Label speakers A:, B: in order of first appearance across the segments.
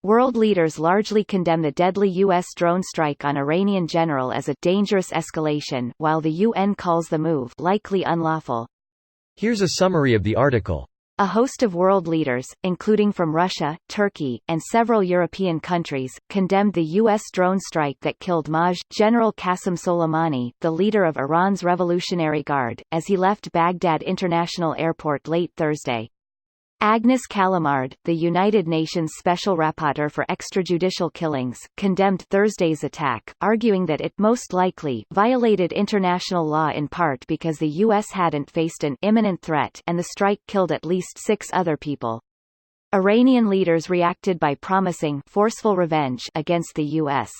A: World leaders largely condemn the deadly U.S. drone strike on Iranian general as a dangerous escalation, while the UN calls the move likely unlawful.
B: Here's a summary of the article.
A: A host of world leaders, including from Russia, Turkey, and several European countries, condemned the U.S. drone strike that killed Maj. General Qasem Soleimani, the leader of Iran's Revolutionary Guard, as he left Baghdad International Airport late Thursday. Agnes Callamard, the United Nations Special Rapporteur for Extrajudicial Killings, condemned Thursday's attack, arguing that it most likely violated international law in part because the U.S. hadn't faced an imminent threat and the strike killed at least 6 other people. Iranian leaders reacted by promising forceful revenge against the U.S.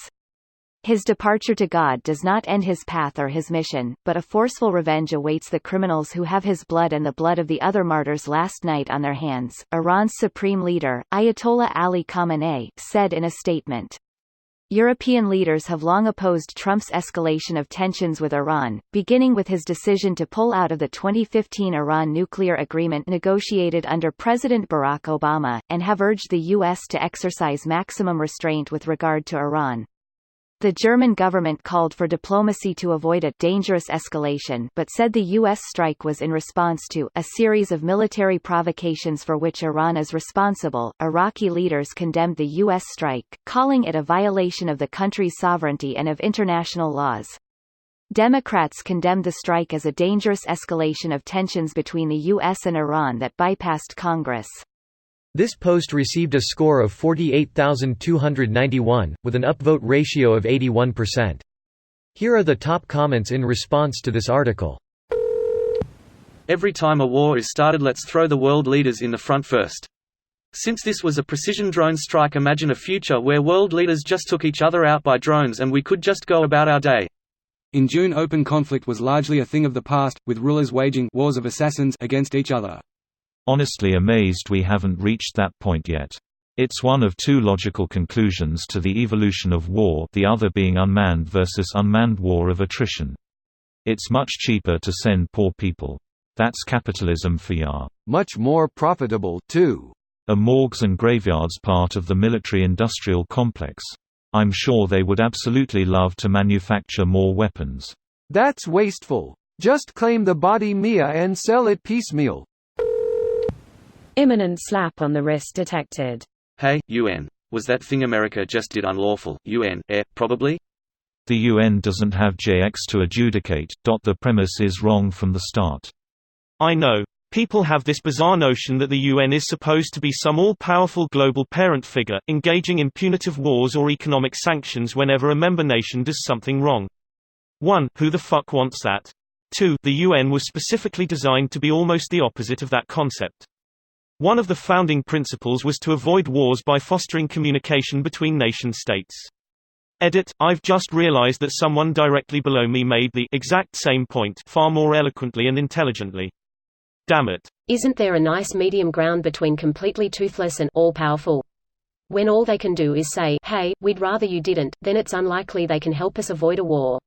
A: His departure to God does not end his path or his mission, but a forceful revenge awaits the criminals who have his blood and the blood of the other martyrs last night on their hands, Iran's supreme leader, Ayatollah Ali Khamenei, said in a statement. European leaders have long opposed Trump's escalation of tensions with Iran, beginning with his decision to pull out of the 2015 Iran nuclear agreement negotiated under President Barack Obama, and have urged the U.S. to exercise maximum restraint with regard to Iran. The German government called for diplomacy to avoid a dangerous escalation but said the U.S. strike was in response to a series of military provocations for which Iran is responsible. Iraqi leaders condemned the U.S. strike, calling it a violation of the country's sovereignty and of international laws. Democrats condemned the strike as a dangerous escalation of tensions between the U.S. and Iran that bypassed Congress.
B: This post received a score of 48,291, with an upvote ratio of 81%. Here are the top comments in response to this article.
C: Every time a war is started, let's throw the world leaders in the front first. Since this was a precision drone strike, imagine a future where world leaders just took each other out by drones and we could just go about our day.
D: In June, open conflict was largely a thing of the past, with rulers waging wars of assassins against each other.
E: Honestly amazed we haven't reached that point yet. It's one of 2 logical conclusions to the evolution of war, the other being unmanned versus unmanned war of attrition. It's much cheaper to send poor people. That's capitalism for ya.
F: Much more profitable, too.
E: Are morgues and graveyards part of the military-industrial complex? I'm sure they would absolutely love to manufacture more weapons.
F: That's wasteful. Just claim the body Mia and sell it piecemeal.
G: Imminent slap on the wrist detected.
C: Hey, UN. Was that thing America just did unlawful? UN, probably?
E: The UN doesn't have JX to adjudicate. The premise is wrong from the start.
H: I know. People have this bizarre notion that the UN is supposed to be some all-powerful global parent figure, engaging in punitive wars or economic sanctions whenever a member nation does something wrong. 1. Who the fuck wants that? 2. The UN was specifically designed to be almost the opposite of that concept. One of the founding principles was to avoid wars by fostering communication between nation-states. Edit, I've just realized that someone directly below me made the exact same point far more eloquently and intelligently. Damn it.
G: Isn't there a nice medium ground between completely toothless and all-powerful? When all they can do is say, hey, we'd rather you didn't, then it's unlikely they can help us avoid a war.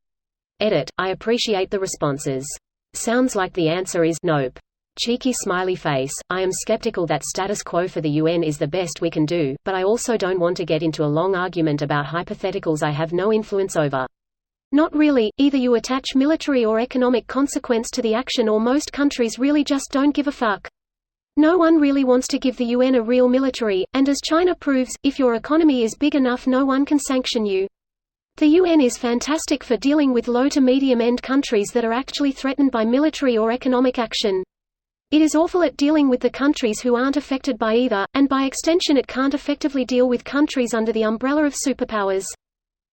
G: Edit, I appreciate the responses. Sounds like the answer is nope. Cheeky smiley face. I am skeptical that status quo for the UN is the best we can do, but I also don't want to get into a long argument about hypotheticals I have no influence over. Not really, either you attach military or economic consequence to the action or most countries really just don't give a fuck. No one really wants to give the UN a real military, and as China proves, if your economy is big enough no one can sanction you. The UN is fantastic for dealing with low to medium-end countries that are actually threatened by military or economic action. It is awful at dealing with the countries who aren't affected by either, and by extension it can't effectively deal with countries under the umbrella of superpowers.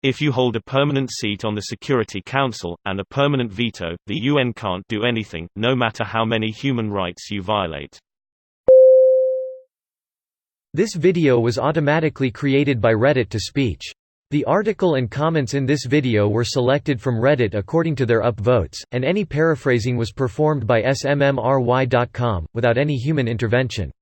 H: If you hold a permanent seat on the Security Council, and a permanent veto, the UN can't do anything, no matter how many human rights you violate.
B: This video was automatically created by Reddit to speech. The article and comments in this video were selected from Reddit according to their upvotes, and any paraphrasing was performed by smmry.com, without any human intervention.